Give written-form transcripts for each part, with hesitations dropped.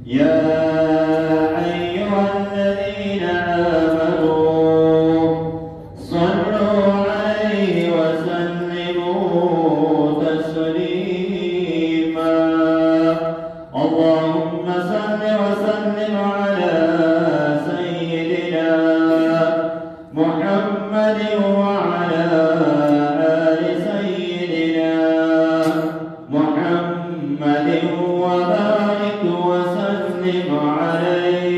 يا أيها الذين آمنوا صلوا عليه وسلموا تسليما اللهم صل وسلم على سيدنا محمد وعلى آل سيدنا محمد وبارك وسلم عليه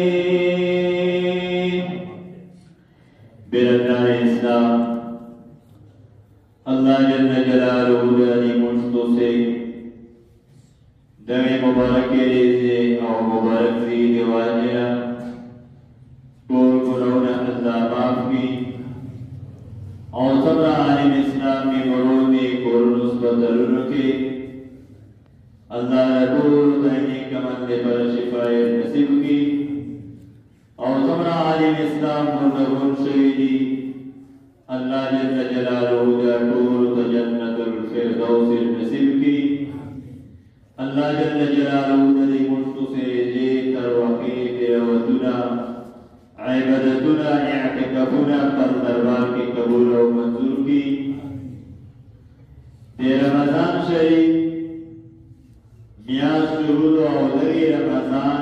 بركة الإسلام الله جل جلاله داني مستوسي دمي مبارك ريزي أو مبارك في دواجنا قول قلونا الله معفي أو صبر عالم إسلام مروني قول نسبة لنكي الله نقول دائني كمن لبر شفاء نصيب کی أو صبر عالم إسلام مرنون شهيدي الله جل جلاله دعوه جنة الفردوس نصيب کی الله جل جلاله دي مستوسي جيتر وقيت ودنا عبادتنا اعتكافنا پر دربار کی قبول و منظور کی دے رمضان شریف میاں شروع و اولی رمضان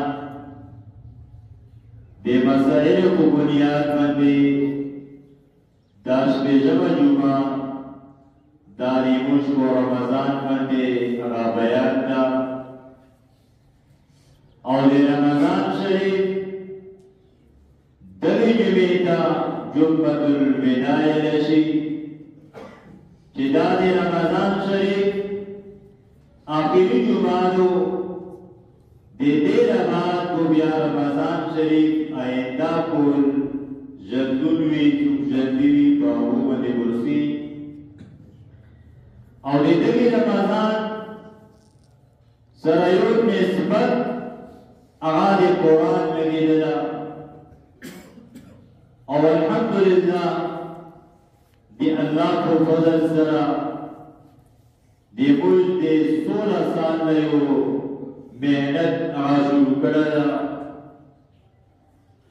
دے مسائل کو بنیاد مندی داش بیجم جمعہ داری مشک و رمضان مندی اغا بیان دا اولی رمضان شریف دلی جمیتا جمعت البدای لشی جداد رمضان شریف آخری جمعاتو دیر بعد کو بیا رمضان شریف آئندہ کل جلدنوی چوک جلدوی باہو مدی برسی اور دلی رمضان سرائیون نسبت اغاد قرآن لگی لدہ اور الحمدللہ دی اللہ کو فضل سرا دی ملک دی 16 سال لیو محنت آشو کردا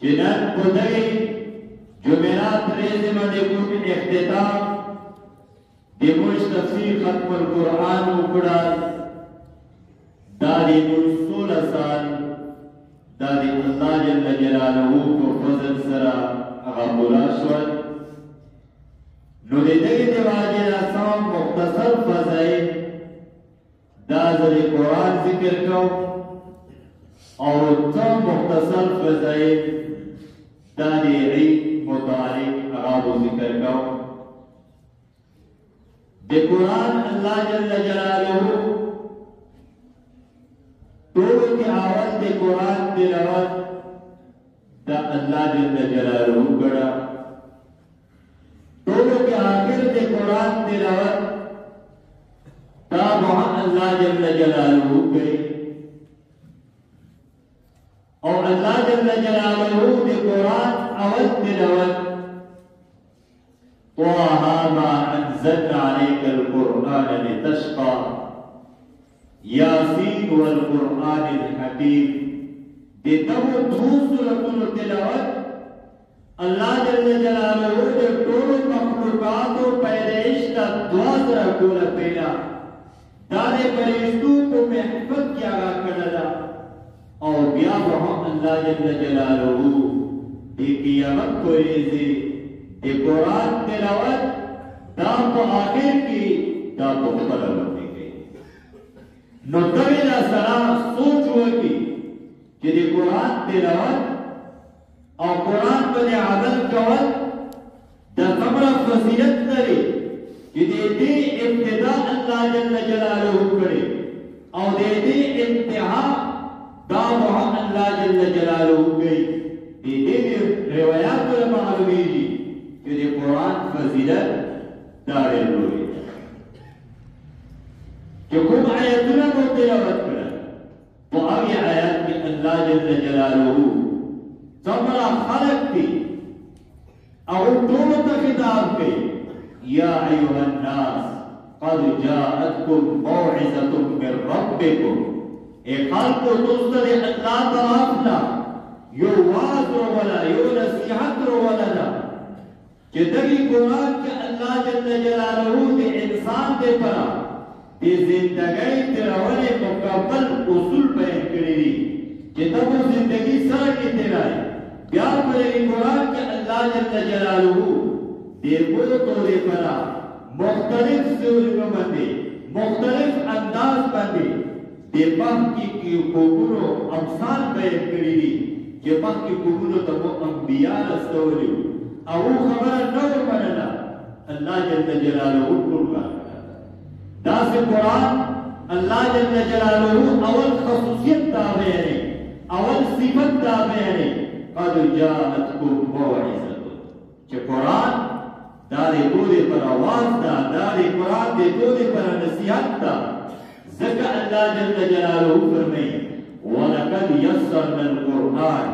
جنات بدئی جمعرات ریزی مدی کن اختتام دی ملک تفسیر ختم القرآن اکڑا دا دی ملک 16 سال دا دی اللہ جل جلالہ کو فضل سرا اغابولا شوال نو دی دگی دیواجی رسام مختصر فضائل دا ذری قرآن ذکر کو اور تم مختصر فضائل دا دی عید متعلق اغابو ذکر کو دی قرآن اللہ جل جلالہ طول کی آوال دی قرآن تلاوت دا اللہ جل جلالہ گڑا دونوں کے آخر دے قرآن تلاوت تا وہاں اللہ جل جلالہ گئی اور اللہ جل جلالہ دے قرآن اول تلاوت طه ما انزلنا عليك القرآن لتشقى یاسین والقرآن الحکیم دے تب دوسر کل تلاوت اللہ جل جلالہ دے طول مخلوقات و پیدائش کا دوازر کل پیدا دارے پریشتو کو محفظ کیا گا کردہ اور بیا وہاں اللہ جل جلالہ دے قیامت کو ریزے دے قرآن تلاوت دا کو آخر کی دا کو قرآن نو دوینا سلام سوچ ہوئی کہ دی قرآن تلاوت اور قرآن پر عمل کول دا سمرا فضیلت لري کہ دی ابتدا اللہ جل جلالہ کرے اور دی انتہا دا وہاں اللہ جل جلالہ گئی دی روایات پر معلومی کہ دی قرآن فضیلت دارے ہوئی کہ کم آیتنا کو تلاوت کرا تو آگے آیات میں اللہ جل جلالہ سمرا خلق تھی اور دونوں کا خطاب پہ یا ایوہ الناس قد جاءتکم موعظۃ من ربکم خلق دوست دے اللہ طرف لا یو واز رو ولا یو نصیحت رو ولا دا کہ دگی قرآن کے اللہ جل جلالہ دے انسان دے پرا دے زندگی تیراونے مکمل اصول بیان کری دی کہ تب وہ زندگی سر کی تیرائی پیار پڑے قرآن کے اللہ جل جلالہ دے بوتو دے پرا مختلف سوروں بندے مختلف انداز بندے دے پاک کی قبولو امثال بیان کری دی کہ پاک کی قبولو تبو انبیاء رستولیو او خبر نو مننا اللہ جل جلالہ قرآن دا سے قرآن اللہ جل جلالہ اول خصوصیت دا بیانے اول صفت دا بیانے قد جاءتکم موعظۃ کہ قرآن دارے دودے پر آواز دا دارے قرآن دے دودے پر نصیحت دا ذکر اللہ جل جلالہ فرمائی وَلَقَدْ يَسَّرْنَا الْقُرْآنَ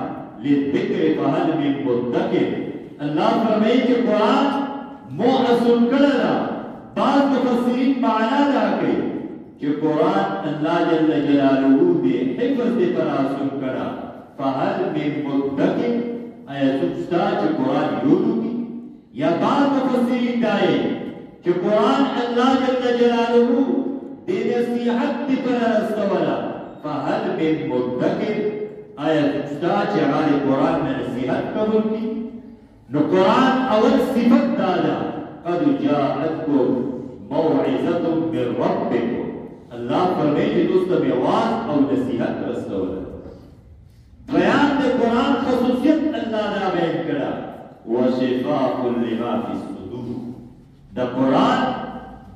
لِلذِّكْرِ فَهَلْ مِن مُدَّكِرٍ اللہ فرمائی کہ قرآن موعظ کرنا بعض مفسرین معنی دا کہ کہ قرآن اللہ جل جلالہ دے حفظ دے پر آسن کرنا فَهَلْ مِن مُدَّكِرٍ آیا سکتا کہ قرآن یودو کی یا بعض مفسرین دائے کہ قرآن اللہ جل جلالہ دے نصیحت دے پر رستولا فَهَلْ مِن مُدَّكِرٍ آیا سکتا کہ ہمارے قرآن میں نصیحت قبول کی نو قرآن اول صفت دادا قد جاءتکم موعظۃ من ربکم اللہ فرمائے کہ دوست میں آواز اور نصیحت رسول بیان دے قرآن خصوصیت اللہ دا بیان کرا وشفاء لما فی الصدور دا قرآن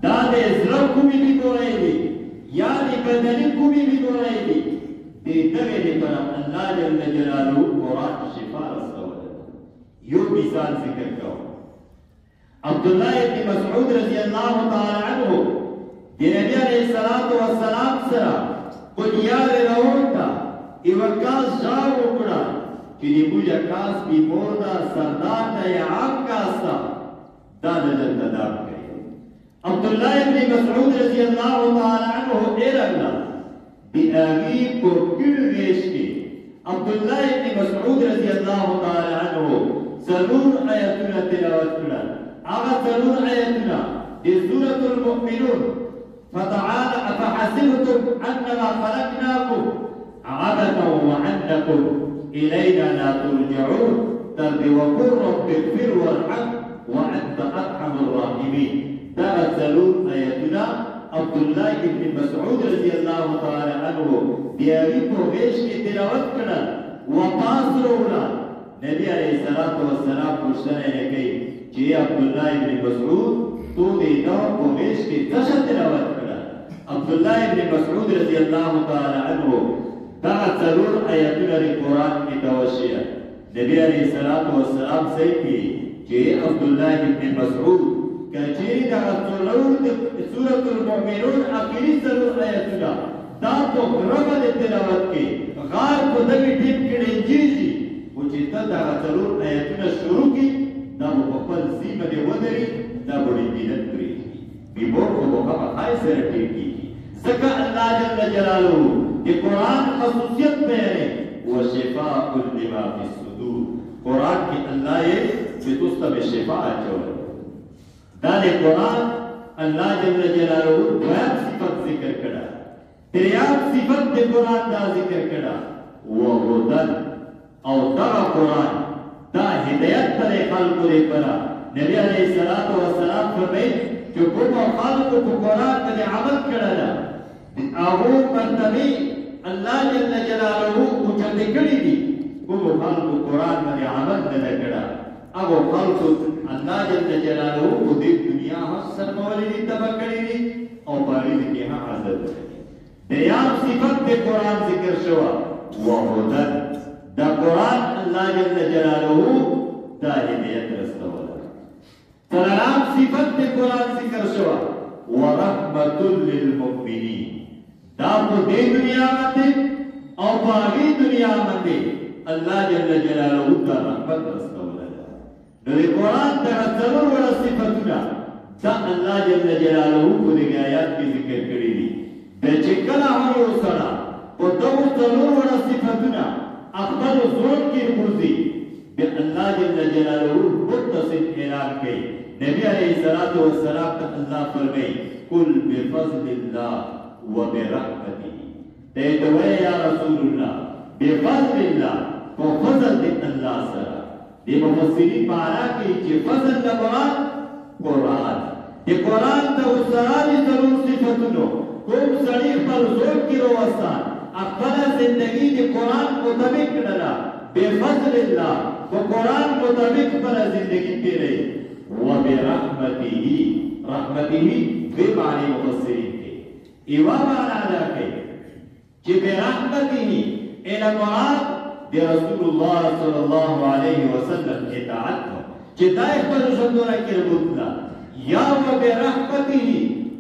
دا دے ازرق کو بھی دو رہے دی یعنی بدنی کو بھی دو رہے دی دے دگے دے پر اللہ جل جلالہ قرآن شفاء رسول یو مثال ذکر کرو عبداللہ ابن مسعود رضی اللہ تعالی عنہ دی نبی علیہ السلام سرا قلیار روڑتا ایوکاس جاو اکڑا کہ دی بوجہ کاس بی موردہ سردار تا یا عام کاستا دا نجل تداب کرے عبداللہ ابن مسعود رضی اللہ تعالی عنہ ایر اللہ بی آغیب کو کل ریش کے عبداللہ ابن مسعود رضی اللہ تعالی عنہ سرور آیتنا تلاوت کرنا آغا سرور آیتنا دی سورة المؤمنون فتعالى أفحسبتم أنما خلقناكم عبثا وأنكم إلينا لا ترجعون ترد وقل رب اغفر وارحم وأنت أرحم الراحمين دا سرور آیتنا عبداللہ ابن مسعود رضی اللہ تعالی عنہ دیاری کو غیش کی تلاوت کرنا وپاس رونا نبی علیہ السلام پوچھنے نے کہی کہ عبداللہ ابن مسعود تو دیتا کو غیش کی تشت تلاوت کرنا عبداللہ ابن مسعود رضی اللہ تعالی عنہ دا ضرور آیتنا ری قرآن کی توشیہ نبی علیہ السلام سے کی کہ عبداللہ ابن مسعود کچھری دا سورة المؤمنون آخری ضرور آیتنا دا تو ربا تلاوت کی غار کو دبی ٹھیک کڑی جیجی وچیتا دا ضرور آیتنا شروع کی دا مقبل زیم دے ودری دا بڑی دینت کری بیمور کو بخبا خائی سے رٹی کی زکا اللہ جل جلالہ یہ قرآن خصوصیت بیانے وشفاء لما فی الصدور قرآن کی اللہ یہ کہ دوستا میں شفاء چوئے دانے قرآن اللہ جل جلالہ دویاب صفت ذکر کرا تریاب صفت دے قرآن دا ذکر کرا وَهُدَن او دا قرآن دا ہدایت ترے خلق دے کرا نبی علیہ السلام فرمائی کہ کم خلق کو قرآن دے عمل کرا آغو مرتبی اللہ جل جلالہ اچھتے کری دی کم خلق قرآن دے عمل دے کرا اگو خلق اللہ جل جلالہ کو دی دنیا حسن مولی دی تبا کری دی اور پاری دی ہاں حضرت دیاب صفت دے قرآن ذکر شوا وَهُدَن دا قرآن اللہ جل جلالہ دا ہدایت رستا والا سلام صفت دے قرآن ذکر شوا وَرَحْمَةٌ لِلْمُؤْمِنِينَ دا کو دے دنیا مندے اور باغی دنیا مندے اللہ جل جلالہ دا رحمت رستا والا نوے قرآن دا ضرور والا صفتنا دا اللہ جل جلالہ کو دے آیات کی ذکر کری دی دا چکلا ہوئی اسرا په دغو څلورو صفتونه خپل زړه کې بوځي بیا الله جل جلاله متصل اعلان کوي نبی علیہ الصلوۃ والسلام ته الله فرمایي قل بفضل الله وبرحمته ته یا رسول الله بفضل الله وفضل الله سره د مفسرین معنا کوي چې فضل د قرآن د قرآن ته وسره د صفاتونو کوم سړي خپل زړه کې راوستان خپل زندگی د قرآن مطابق کړه بفضل الله و قرآن مطابق خپل زندگی تیرې و برحمته رحمته به معنی مفسرین کې ایوا معنا ده چې برحمته الى مراد د رسول الله صلی الله علیه وسلم اطاعت چې دا خپل ژوندونه کې وکړه یا و برحمته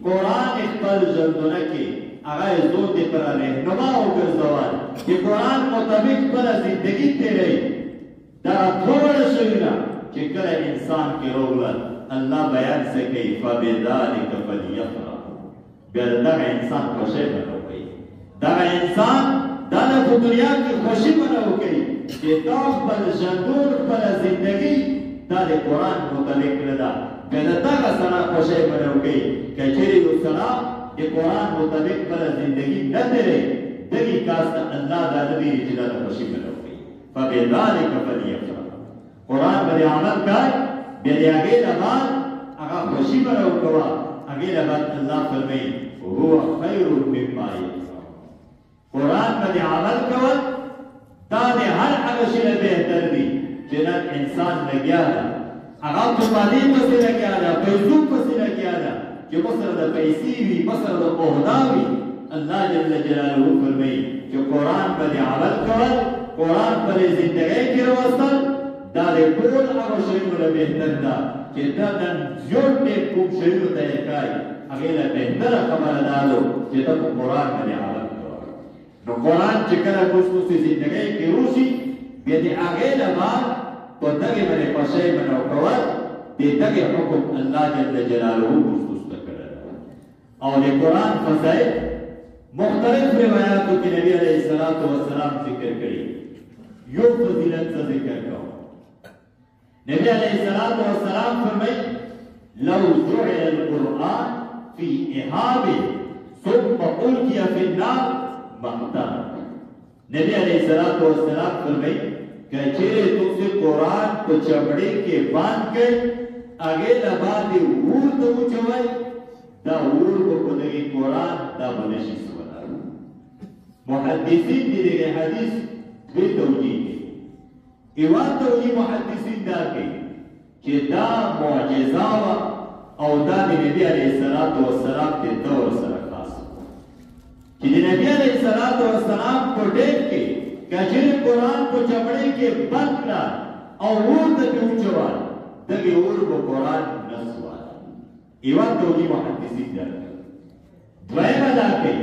قرآن خپل ژوندونه کې هغه زور دې پر رهنما او ګرځوال چې قرآن مطابق خپل زندگی تیرې دا ټول شیونه چې کله انسان کې راغلل الله بیان څه کوي فبذلک فلیفرح بیا دا انسان خوشی بنوي دا انسان دا په دنیا کې خوشی بنوي چې دا خپل ژوند خپل زندگی دا د قرآن مطابق نه ده کله دا سره خوشی بنوي کچېری وسره د قرآن مطابق پر زندگی نه تیرې دغه کاست الله دا نبی جلال خوشی بنوي فبذلک فلیفرح قرآن باندې عمل کړ بیا دې هغه نه بعد هغه خوشی بنوي کوا هغه نه بعد الله فرمایي هو خیر مما یجمعون قرآن باندې عمل کول دا د هر هغه شی نه بهتر دی چې نن انسان لګیا ده هغه په باندې پسې لګیا ده پیسو پسې لګیا ده چې مسره د پیسې وي مسره د عہده وي الله جل جلاله فرمایي چې قرآن باندې عمل کول قرآن باندې زندګۍ کې راوستل دا د ټول هغه شیونو نه بهتر ده چې دا نن زیات دې کوم شیونو ته یې کوي هغه له بهتره خبره ده چې ته په قرآن باندې عمل کوې نو قرآن چې کله موږ زندګۍ کې روشي بیا د هغې نه بعد په دغې باندې خوشی بنو کول د دغې حکم الله جل جلاله او د قرآن فضائل مختلف روایاتو کې نبی علیہ الصلوۃ والسلام ذکر کړي یو فضیلت څه ذکر کوو نبی علیہ الصلوۃ والسلام فرمایي لو جعل القرآن في إهاب ثم ألقي في النار مقتا نبی علیہ الصلوۃ والسلام فرمایي کچېرې تاسو قرآن په چمړې کې باندې کړئ هغې نه باندې اور ته وچوئ دا اور کو دغه قرآن دا بنشي سوالا محدثین دغه حدیث به توجیه ایوا توجیه محدثین دا کوي چې دا معجزه او دا د نبی علیه الصلاۃ والسلام د دور سره خاص چې د نبی علیه الصلاۃ والسلام په ډېر کې کچېر قرآن په چمړې کې بند کړه او اور ته وچوال دغه اور کو قرآن نسوال ایوان توجیه محدثین در دویمه دا کوي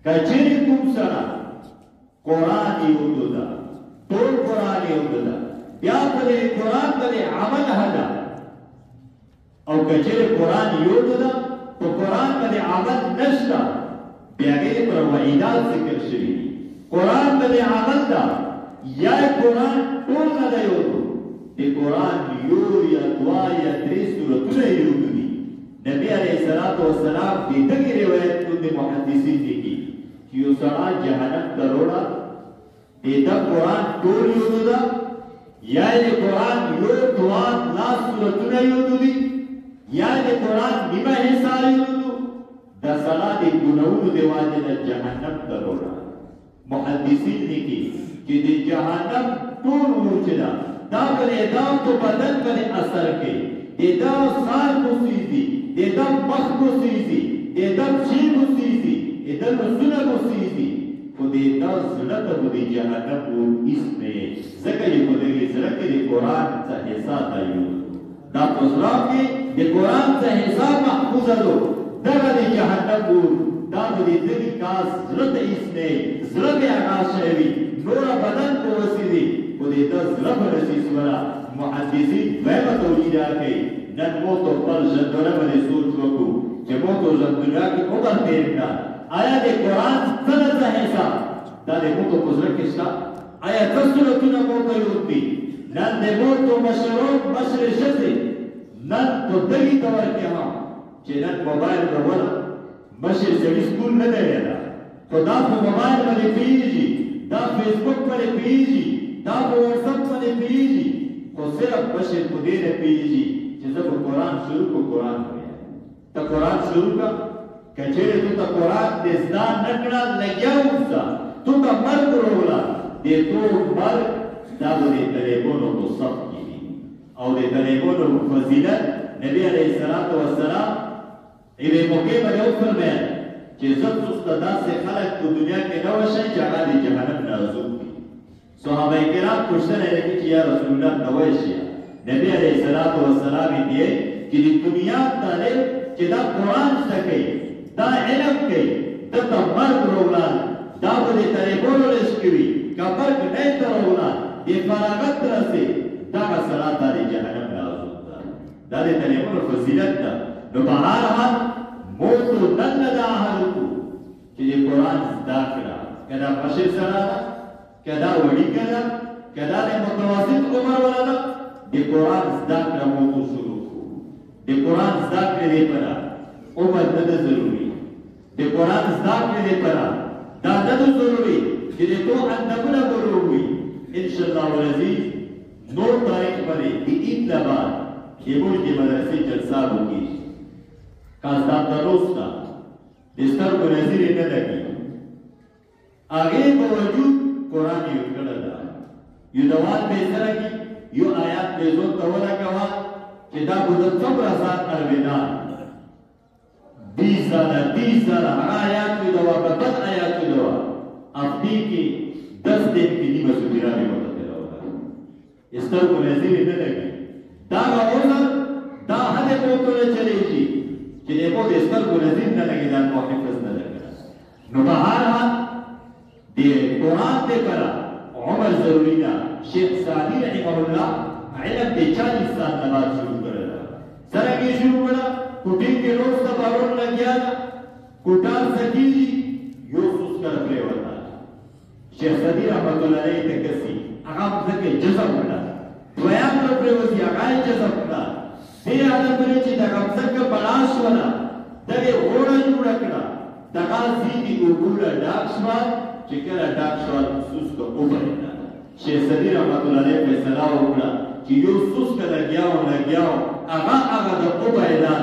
کچېرې کوم سره قرآن یو ده ټول قرآن یو ده بیا په دې قرآن باندې عمل هدا او کچېرې قرآن یو ده په قرآن باندې عمل نشته بیا هغې پر وعیدات ذکر شوي قرآن باندې عمل ده یا قرآن ټول نه ده یو د قرآن یو یا دوا یا درې سورتونه یو دي نبی علیہ الصلوۃ والسلام دې دغه روایت د محدثین دي چې یو سړی جهنم ته وروړه دا قرآن ټول یو ده یا د قرآن یو دوا لا سورتونه یو دي یا د قرآن نیمه حصہ یو دا سړی د ګناهونو د وجې نه جهنم ته وروړه محدثین دي چې د جهنم ټول ورچ ده دا باندې دا په بدن باندې اثر کوي دا سال کو سیزي دا مخ کو سیزي دا شی کو سیزي دا نسونه کو سیزي خو دا زړه ته د جهنم ور اسمه ځکه یې په دې سره کې د قرآن څخه حساب دی دا پوزرا کې د قرآن څخه حساب محفوظ ده دغه د جهنم ور دا د دې کاس زړه ته اسمه زړه به هغه شوی نور بدن کو وسیدي خو دا زړه په رسي سره محدثین وایي توجیه کوي نن مو ته خپل ژوندونه باندې سوچ وکړو چې مو ته ژوندونه کې وګورئ آیا د قرآن څه حساب دا د موتو په زړه کې شته آیا څه صورتونه مو کوي دي نن د موتو مشرون مشر ښځې نن په دغې دور کې هم چې نن موبایل راوړه مشر سړي سکول نه دی ویلی خو دا په موبایل باندې پوهېږي دا فیسبوک باندې پوهېږي دا په واټساپ باندې پوهېږي خو صرف مشر په دې نه پوهېږي چې زه به قرآن شروع کړو قرآن ته قرآن شروع کړه که چېرې تو ته قرآن دې زده نه کړه لګیا اوسه تو ته مرګ راوړه دې ټول مرګ دا به د طالبانو په صف کې وي او د طالبانو فضیلت نبي علیه الصلاة والسلام یوې موقع باندې وفرمیل چې زه تاسو ته داسې خلک په دنیا کې نه وشئ چې هغه د جهنم نه عذاب وي صحابه کرام پوښتنه یې وکړه چې یا رسول الله ته وایي شي نبي علیه الصلاة والسلام یې چې د دنیا طالب چې دا قرآن زده کوي دا علم کوي دته مرګ راوړل دا به د طالبانو لست کې وي که مرګ نه یې ته راوړل د فراغت رسي دغه صلات دا د جهنم نه عذاب ده دا د طالبانو فضیلت ده نو په هر حال موتو نن نه دا عهد وکړو چې د قرآن زده کړه که دا مشر سره ده که دا وړیکه ده که دا د متوسط عمر والا ده د قرآن زده کړه موتو شروع کړو د قرآن زده کړې لپاره عمر نه ده ضروري د قرآن زده کړې لپاره دا نه ده ضروري چې د تو اندامونه به وي انشاءالله العزیز نور تاریخ باندې د عید نه بعد زموږ د مدرسې جلسه وکړي کاستاب تروستا د سترګو نظر یې نه لګي هغې باوجود قرآن یې ورکړه ده یو دوال به یې سره کړي یو آیات به یې ځان ته ولګوه چې دا به د څومره ځان اروېدان 20 زره هغه آیات وي دوا په بد آیات وي دوا هفتې کې 10 دن کې نیمه سوبیرا مې ورته تلاوته سترګو نظر یې نه لګي دا عمر دا هغې موتو نه چلېږي چې د مو د سترګو نظر نه لګي دا مو حفظ نه لګي نو په هر حال د قرآن دپاره عمر ضروري ده شیخ سعدي رحمه الله علم د 40 سال نه بعد شروع کړی ده څرنګه یې شروع کړه کوټې کې روز ته بارون لګیا ده کوټه سکېږي یو سوس کړه پرېوته شیخ سعدي رحمت الله علیه ته کسي هغه ځکه جذب کړه دویم ته پرېوځي هغه یې جذب کړه دې عادت لري چې دغه ځکه بلا شوله دغه غوړه جوړه کړه دغه زیدي وګوره ډاک شوه چې کله ډاک شوه سوس که وبهېده شیخ سعدي رحمت الله علیه فیصله وکړه چې یو سوس که لګیا و هغه د وبهېدان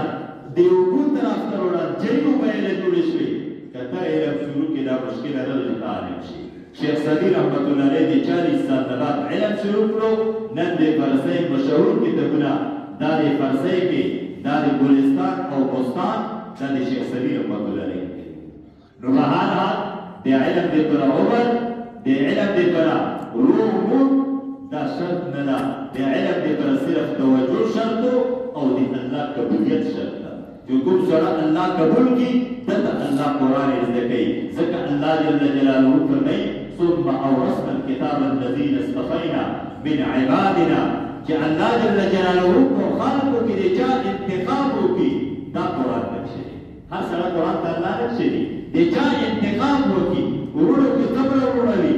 د اوبو طرف ته وړه جۍ وبهېله جوړې شوې که ته علم شروع کړې دا مشکله نه ده چې ته عالم شي شیخ سعدي رحمت الله علیه د 40 سال نه بعد علم شروع کړو نن د فارسۍ مشهور کتابونه دا د فارسۍ کې دا د ګلستان او بستان دا د شیخ سعدي رحمت الله علیه نو په هر حال د علم دپاره عمر د علم دپاره روح دا شرط نه ده د علم دپاره صرف توجه شرط او د الله قبولیت شرط ده چې کوم سره الله قبول کړي دته الله قرآن یې زده کوي ځکه الله جل جلاله فرمایي ثم اورثنا الكتاب الذين اصطفينا من عبادنا چې الله جل جلاله په خلقو کې د چا انتخاب وکړي دا قرآن نقشې دی هر سره قرآن ته الله نقشې دی د چا انتخاب وکړي وروڼو کې صبر وروڼه وي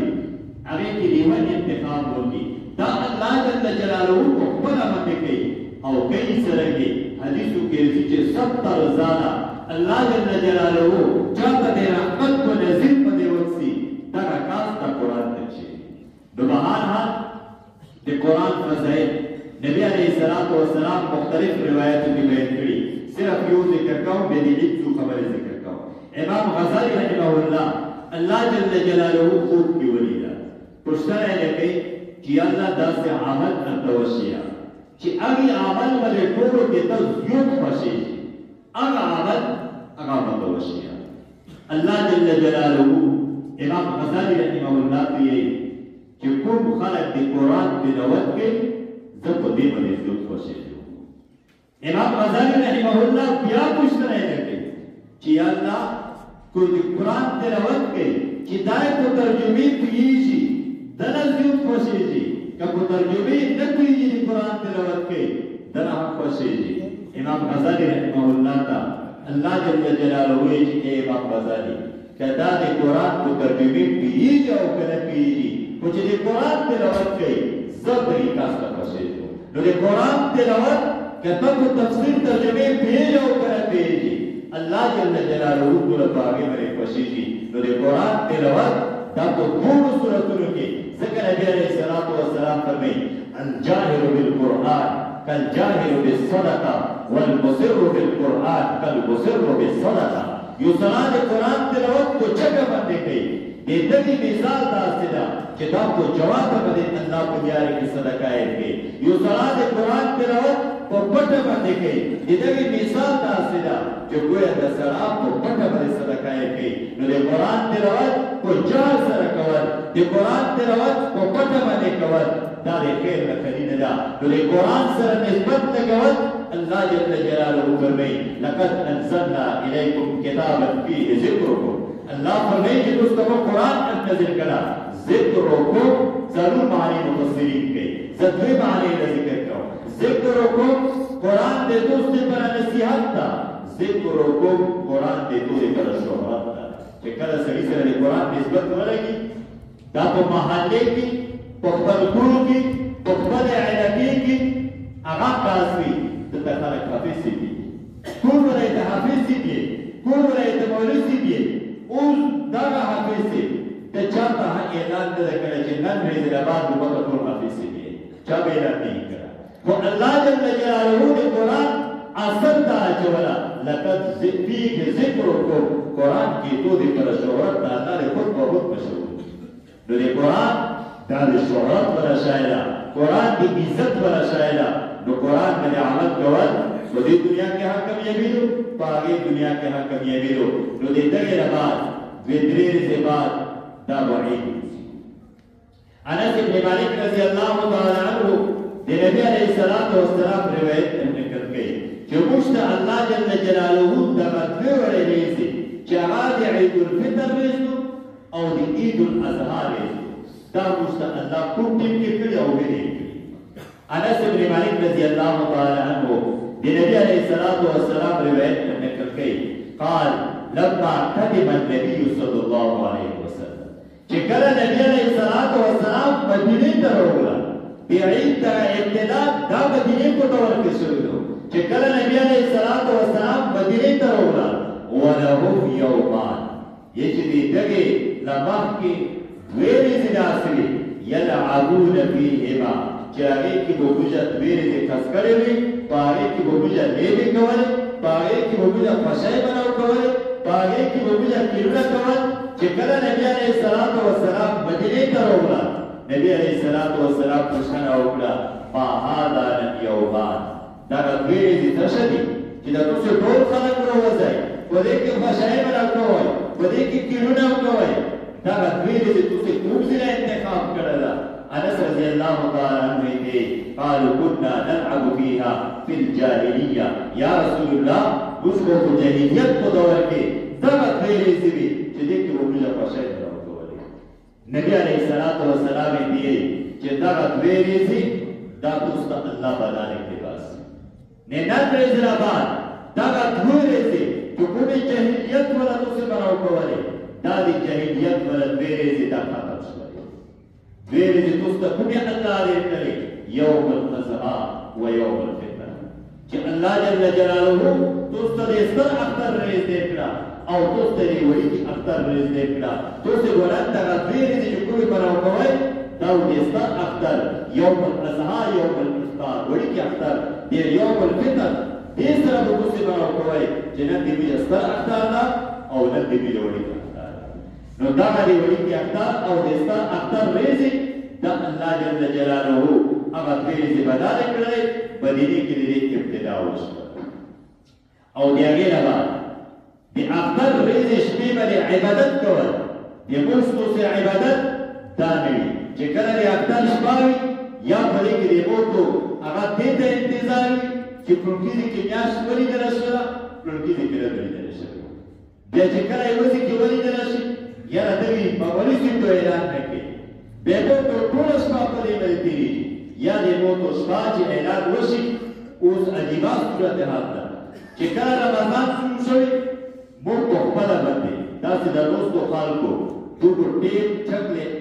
هغې کې لیوه انتخاب وکړي دا الله جل جلاله په خپله باندې کوي او کوي څرنګې حدیثو کې راځي چې 70 ځاله الله جل جلاله چاته د رحمت په نظر باندې وکړي دغه کاس ته قرآن نقشې نو په هر حال د قرآن فضائل نبی علیه الصلاة والسلام مختلف روایتو کې بیان کړي صرف یو ذکر کوم بیا د عید څو خبرې ذکر کوم امام غزالی رحمه الله الله جل جلاله خوب کې ولیده پوښتنه یې کوي چې الله داسې عمل درته وشیه چې هغې عمل باندې ټولو کې ته زیات خوښېږي هغه عمل هغه درته وشیه الله جل جلاله امام غزالی رحمه الله ته یې چې کوم خلک د قرآن تلاوت کوي زه په دې باندې زیات خوښېږم امام غزالی رحمه الله بیا پوښتنه یې کوي چې الله کو د قرآن تلاوت کوي چې دا یې په ترجمې پوهېږي دله زیات خوښېږي که په ترجمې نه پوهېږي د قرآن تلاوت کوي دله هم خوښېږي امام غزالی رحمه الله ته اللہ جل جلالہ اے امام غزالی کدا دے قرآن کو ترجمے پیجی او کنا پیجی کچھ دے قرآن تلاوت کئی زب طریقہ ستا پسید ہو نو دے قرآن تلاوت کتا کو تفسیر ترجمے پیجی او کنا پیجی اللہ جل جلالہ کو لباگے میرے پسیجی نو دے قرآن تلاوت دا تو دھوڑ صورتوں کے ذکر نبی علیہ السلام فرمائی الجاہر بالقرآن کالجاہر بالصدقہ والمسر بالقرآن کالمسر بالصدقہ یو صلاة قرآن تلاوت کو چکا بندے کئی دے دلی مثال داسدہ کتاب کو جواب بدے اللہ کو دیارے کی صدقہ ہے کہ یو صلاة قرآن تلاوت کو پٹا بندے کئی دے دلی مثال داسدہ جو گویا دا سراب کو پٹا بدے صدقہ ہے کہ نو دے قرآن تلاوت کو جار سر کور دے قرآن تلاوت کو پٹا بندے کور دا دے خیر لکھنی ندا نو دے قرآن سر نسبت لگور اللہ جل جلالہ فرمائی لقد انزلنا الیکم کتابا فیہ ذکرکم اللہ فرمائی کہ اس کو قرآن نازل کرا ذکرکم ضرور معنی مفسرین کے ذکر معنی ذکر کرو ذکرکم قرآن دے تو اس پر نصیحت تھا ذکرکم قرآن دے تو پر شہرت تھا کہ کل سڑی سے قرآن نسبت ہو لگی دا تو محلے کی پخبرکور کی پخبر علاقی کی آغا کاسوی دتا خلق حافظ سی دیئے کون برای تا حافظ سی دیئے کون برای تا مولد سی دیئے اس داغا حافظ سی تا چاہتا ہاں اعلان دے کرا جنن ریز الاباد دوبتا کون حافظ سی دیئے چاہتا اعلان نہیں کرا وہ اللہ جل جلالہ دے قرآن اثر دا چولا لقد فیک ذکرکم قرآن کی تو دے پر شہرت دا اللہ دے خود بہت مشہور نو دے قرآن دا دے شہرت بلا شائلہ قرآن کی عزت بلا شائلہ نو قرآن میں عمل کول نو دی دنیا کے حق کم یمیدو پاگے دنیا کے حق کم یمیدو نو دی دگی رباد ویدریر سے بعد دا وعید انس ابن مالک رضی اللہ تعالی عنہ دی نبی علیہ السلام روایت نکل گئی جو مشت اللہ جل جلالہ دا مدفع وڑے ریزی چاہاں دی عید الفطر ریزو او دی عید الاضحی ریزو دا مشت اللہ کٹیم کے کڑی او بھی نہیں انس ابن مالک رضی اللہ تعالی عنہ دی نبی علیہ السلام روایت کرنے کر گئی قال لما قدم النبی صلی اللہ علیہ وسلم چکر نبی علیہ السلام مدینی ترولا بعید تا ابتدا دا مدینی کو دور کے شروع ہو چکر نبی علیہ السلام مدینی ترولا ولہم یومان یہ چیزی دگے لمح کی دویری زناسری یلعبون فیہما چاہے کی بوجہ دویرے دے خس کرے ہوئی پاگے کی بوجہ لے بھی کولے پاگے کی بوجہ فشائی بناو کولے پاگے کی بوجہ کلنا کول چکرہ نبی علیہ السلام مدینی ترولا نبی علیہ السلام پوچھانا اوکلا ما هذا یومان داگا دویرے دی ترشدی چیدہ تو سے دور خلق رو وزائی ودے کی فشائی بناو کول ودے کی کلنا کول داگا دویرے دی تو سے خوبزینا انتخاب کرلا انس رضی اللہ تعالی عنہ دے قالوا كنا نلعب فيها في الجاهليه یا رسول اللہ اس کو جاہلیت کو دور کے دغت خیری سی بھی چدے کہ وہ مجھے پشائی کرو تو نبی علیہ السلام دیے کہ دغت خیری سی دا دوست اللہ بنانے کے پاس نے نن ریزر آباد دغت خیری سی جو کوئی جاہلیت والا تو سے بناو کو والے دا دی جاہلیت والا خیری سی دا ختم شو دویرے دی دوستا کمی اللہ دے کرے یوم الاضحی و یوم الفطر کہ اللہ جل جلالہ دوستا دے سر اختر ریز دے کرا او دوستا دے وڑی کی اختر ریز دے کرا دوستے گولن تاکہ دویرے دی جو کوئی بناو کوئے داو دے سر اختر یوم الاضحی یوم الفطر وڑی کی اختر دے یوم الفطر دے سر اب دوستے بناو کوئے جنن دی بھی سر اختر دا او نن دی بھی وڑی کی نو دا دی وڑی کی اختر او دستا اختر ریزی دا اللہ جل جلالہ اگر ریزی بدا لکڑے بدینی کی لیے ابتدا ہوشتا او دی اگیر بعد دی اختر ریزی شمی بلی عبادت کول دی مستو سے عبادت دا نوی چکر دی اختر شباوی یا بلی کی دی موتو اگر دیتا انتظاری چی پرنکی دی کی میاش ولی درشلا پرنکی دی کی ردوی درشلا دی چکر ایوزی کی ولی درشلا یا ردوی مولی سی تو اعلان رکھے بے موتو طول شپا پدی ملتی ری یا دی موتو شپا چی اعلان وشی اس عجیبات صورت حال دا چې کله رمضان شروع شوی موږ په خپله باندې داسې د دوستو خلکو ټوټو ټیپ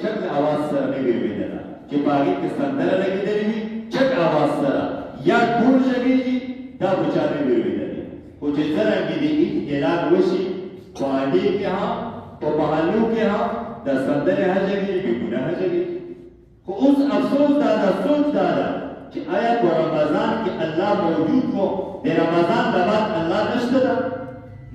چک اواز سره نه وي اورېدله چې په هغې کې سندره لګېدلې وي چک اواز سره یا ډول غږېږي دا به چا نه وي اورېدلې خو چې څرنګې د عید اعلان وشي په اډې کې هم په محلو کې هم د سندرې هجوي بې ګناه هجوي خو اوس افسوس دا ده سوچ دا ده چې آیا په رمضان کې الله موجود و د رمضان نه بعد الله نشته ده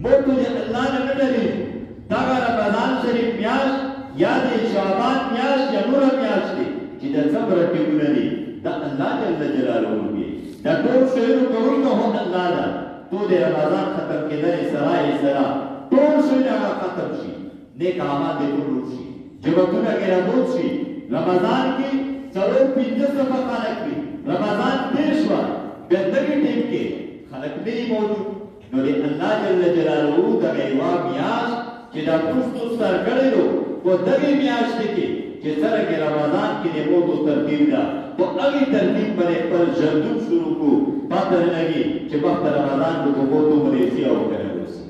موږ ټول الله نه نه ډارېږو دغه رمضان شریف میاشت یا د شعبان میاشت یا نوره میاشت دی چې د صبر ټینګونه دي دا الله جل جلاله دی دا ټول شیانو کوونکی هو الله ده تو د رمضان ختم کېدلې سره یې سره ټول شیان هغه ختم شي نیک اعمال دې ټول شي جوابونه کې راوځي شي رمضان کې څلور پنځه سبا خلک وي رمضان تیر شو بیا دغه ټیم کې خلک نه موجود نو د الله جل جلاله دغه یوه میاشت چې دا پوستو سر کړی و په دغې میاشتې کې چې څرنګې رمضان کې د موتو ترتیب ده په هغې ترتیب باندې خپل ژوندون شروع کړو پته نه لګي چې وخت رمضان به په موتو ملیسي او که نه اوسي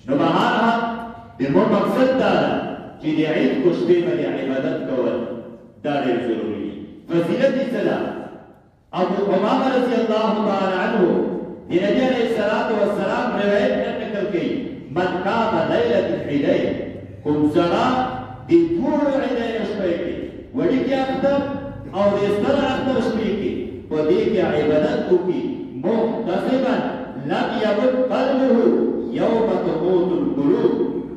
نو بهرحال زموږ مقصد دا ده چې د عید په شپې باندې عبادت کول دا ډېر ضروري دي فضیلت یې څه ده ابو امامه رضی الله تعالی عنه د نبي علیه الصلاة والسلام روایت نقل کوي من قام لیلة العیدین کوم سړی د ټولو عیدینو شپې کې وړوکي اختر او د ستر اختر شپې کې په دې کې عبادت وکړي محتسبا لم یمت قلبه یوم تموت القلوب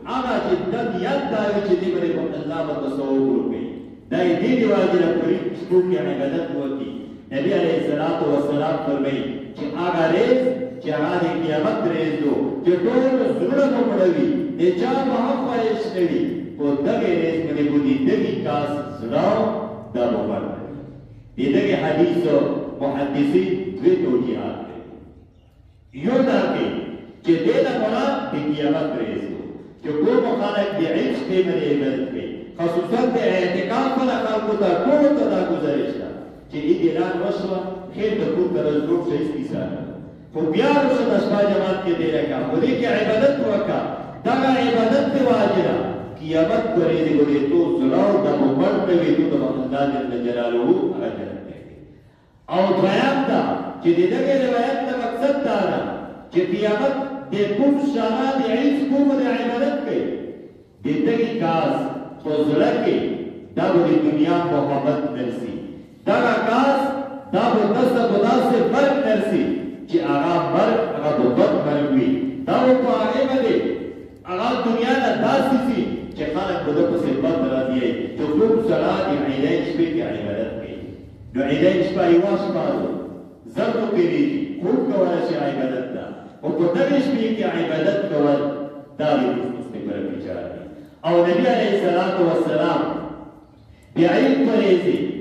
هغه چې دم یاد دا وي چې دې باندې په الله به تصور وکړي دا یې دې د واجب پرې شپو کې عبادت وکړي نبی علیه الصلاة والسلام فرمایي چې هغه ریز چې هغه د قیامت ریز و چې ټول زړه به مړوي د چا به هم خواهش نه وي په دغې ریز باندې به د دغې کاس زړه دا به مړ د دغې حدیثو محدثین دوې توجیهات کوي یو دا کوي چې دې لپاره د قیامت ریز و چې کوم خلک د عید شپې باندې عبادت کوي خصوصا د اعتکاف والا خلکو ته ټولو ته دا ګزارش ده چې عید اعلان وشوه خیر د کور ته رزق شي کیسه خو بیا وروسته د شپه جماعت کې دی لکه په دې کې عبادت وکړه دغه عبادت دی واجبه قیامت پرې دی ولې تو زړه د مبر ته وي تو د الله جل جلاله اجر او دویم دا چې د دغه روایت د مقصد دا ده چې قیامت د کوم شانه د عید کوم د عبادت کوي د دغه کاس په زړه کې دا د دنیا محبت نرسي دغه کاس دا به داسې به داسې فرق نرسي چې هغه مرګ هغه به بد مرګ وي دا به په هغې باندې هغه دنیا نه داسې شي چې خلک به ده پسې بد راځي چې کوم سړی د عیدین شپې کې عبادت کوي نو عیدین شپه یوه شپه ده زر نو تېرېږي خوب کولی شي عبادت ده خو په دغې شپې کې عبادت کول دا د مستقبل بچار دي او نبي علیه الصلاة والسلام د عید په ورځې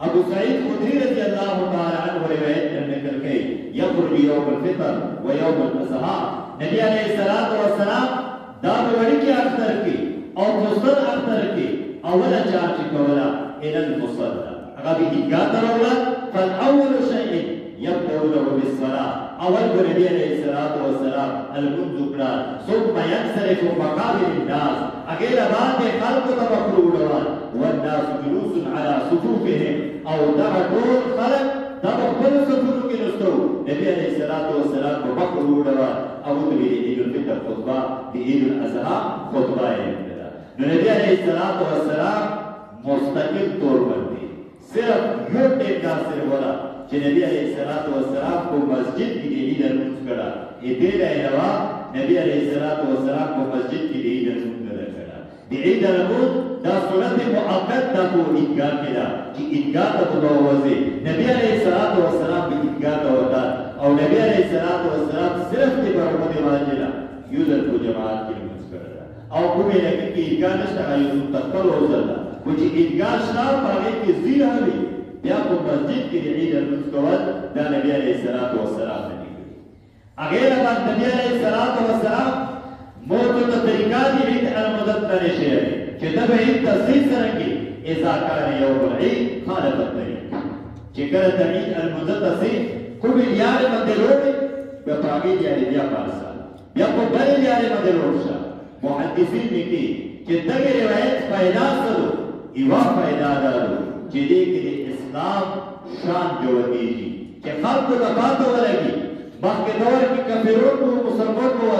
ابو سعید خدری رضی اللہ تعالی عنہ روایت نقل کړي یخرج یوم الفطر و یوم الاضحى نبی علیہ الصلوۃ والسلام دا وړي اختر کې او مصدر اختر کې اوله چار چې کوله الى المصلى هغه به عیدګاه ته راوړه فالاول شیء يبدأ له بالصلاة اول نبی علیہ الصلوۃ والسلام المنذ کړه ثم ينصرف مقابل الناس اگر بعد خلق تبقوا والناس جلوس على صفوفهم او دغه ټول خلک دغه خپل صفونو کې نستو نبی علیه الصلاة والسلام په مخ وروړه او د عید الفطر خطبه د عید الاضحى خطبه یې وکړه نو نبی علیه الصلاة والسلام مستقل طور باندې صرف یو ټیم داسې ولا چې نبی علیه الصلاة والسلام په مسجد کې د عید لمونځ کړه دې نه علاوه نبی علیه الصلاة والسلام په مسجد کې د عید لمونځ د عید لمونځ دا سنت مؤکد ده په عیدګاه کې ده چې عیدګاه ته به وځي نبی علیه الصلاة والسلام به عیدګاه ته وته او نبی علیه الصلاة والسلام صرف د برمد واجبه یو ځل په جماعت کې لمونځ کړی ده او کومې لکه کې عیدګاه نشته هغه یو تخپل وځل ده خو چې عیدګاه شته په هغې کې ځای هم وي بیا په مسجد کې د عید لمونځ کول دا نبی علیه الصلاة والسلام نه دي کړي هغې نه بعد نبی علیه الصلاة والسلام موتو ته طریقه د عید المدت ته نشي چې دا به عید تصحیح څرنګې اذا کان یوم العید خالف الطریق چې کله د عید المدت تصحیح کومې لارې باندې روړې باقي لري بیا پارسا بیا په بل لري باندې ورشه محدثین لیکي چې دغه روایت پیدا کړو ایوا پیدا دارو چې دې کې اسلام شان جوړیږي چې خلکو ته پاتو ولګي مخکې دور کې کافرون او مسلمان وو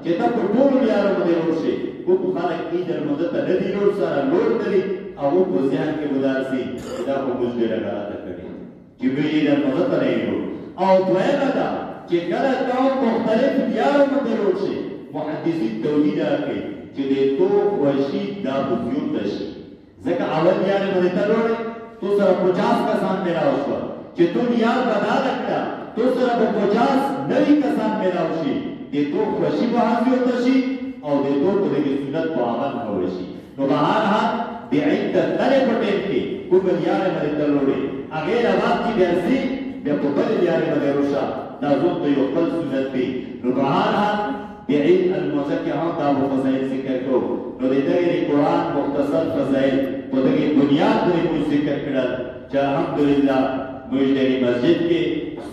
چې دا په ټول یارو باندې ورشي کو په خلک کې درمده ته ندي لور سره لور دري او په ځان کې ودارسي دا په مزګه راغله کوي چې ویلي درمده ته نه او دویمه ده چې کله قوم مختلف یارو باندې ورشي محدثین توحید راکړي چې دې تو وشي دا وجود شي ځکه اول یارو باندې ته لوري تو سره 50 کسان میراو شو چې تو یار بدل کړه تو سره 50 نوی کسان میراو شي دې تو خوشي به حاصل شي او دې تو په دې سنت په عمل کول شي نو بهرها دې عدت تل پټې کې کوم یار باندې تلوري هغه راوات کې درسي بیا په بل یار باندې روشا دا زوم ته یو خپل سنت دی نو بهرها دې عید المزکه هم دا فضایل ذکر کو نو دې قرآن مختصر فضایل په دې بنیاد باندې موږ ذکر کړل چې الحمدلله موږ دې مسجد کې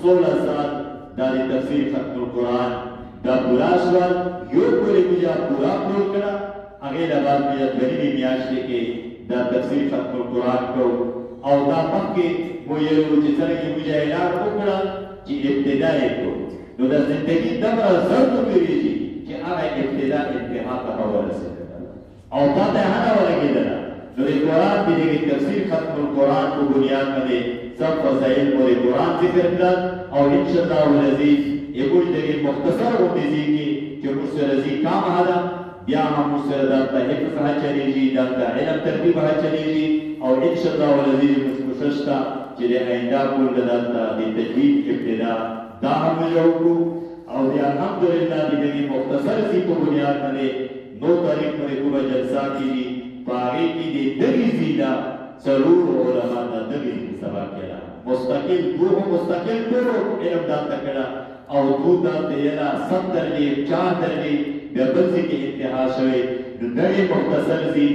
16 ساعت د تفسیر ختم القرآن دا پورا سوال یو پوری بجا پورا پور کړه هغه د بعد بیا غریبي میاشتې کې دا تفسیر ختم القرآن کو او دا مکه مو یو چې څنګه موږ اعلان وکړه چې ابتدا یې کو نو د زندگی دغه زړه پیریږي چې هغه ابتدا انتها ته ورسېده او پته هغه ورګیدل نو د قرآن دې تفسیر ختم القرآن په بنیاد باندې سب فضائل پورې قرآن ذکر کړل او ان شاء الله العزیز یقول دې مختصر وګړي کې چې مسرزي کام هدا بیا هم مسردا ته حفظ ها چلیږي دا علم ترتیب ها چلیږي او ان شاء الله العزیز مشتا چې د آینده کول دلته د تجدید ابتدا دا هم جوړو او د الحمدلله دې مختصر سی په بنیاد باندې نو تاریخ پر کومه جلسه کیږي پاره کې دې دغه زینا ضرور علماء دا دغه سبا کړه مستقل مستقل ټول علم دا تکړه او دو دا تیرا 7 درجه 4 درجه د بلځي کې انتها شوی د دغه مختصر زی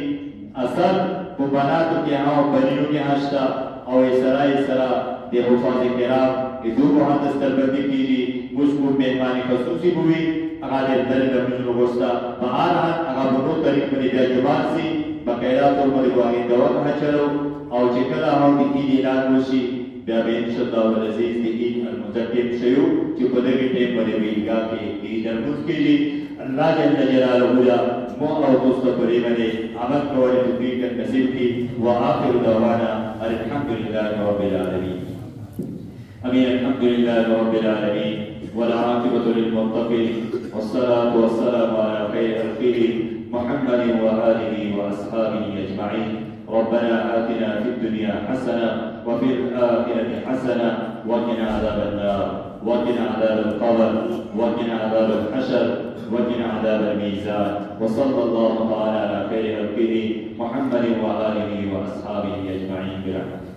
اثر په بناتو کې هاو بنینو کې هاشتا او اسرا د حفاظ کرام د دوه مهندس تربیتی کیږي مشکو مهمانی خصوصي بوي هغه د درجه منو وستا بهر هغه په نو طریق باندې د جواب سي بقایا تور باندې واغې دوا نه چلو او چې کله هاو د دې اعلان وشي بیا به ان شاء الله العزیز د عید المتقین شیو چې په دغه ټیم باندې ویګا کې عید الموت کېږي الله جل جلاله مو او تاسو په دې باندې عمل کولای توفیق نصیب کړي واخر دعوانا الحمد لله رب العالمین امين الحمد لله رب العالمين والعاقبة للمتقين والصلاة والسلام على خير خلقه محمد وآله وأصحابه أجمعين ربنا آتنا في الدنيا حسنة وفي الآخرة حسنة وقنا عذاب النار وقنا عذاب القبر وقنا عذاب الحشر وقنا عذاب الميزان وصلى الله تعالى على خير خلقه محمد وآله وأصحابه أجمعين برحمته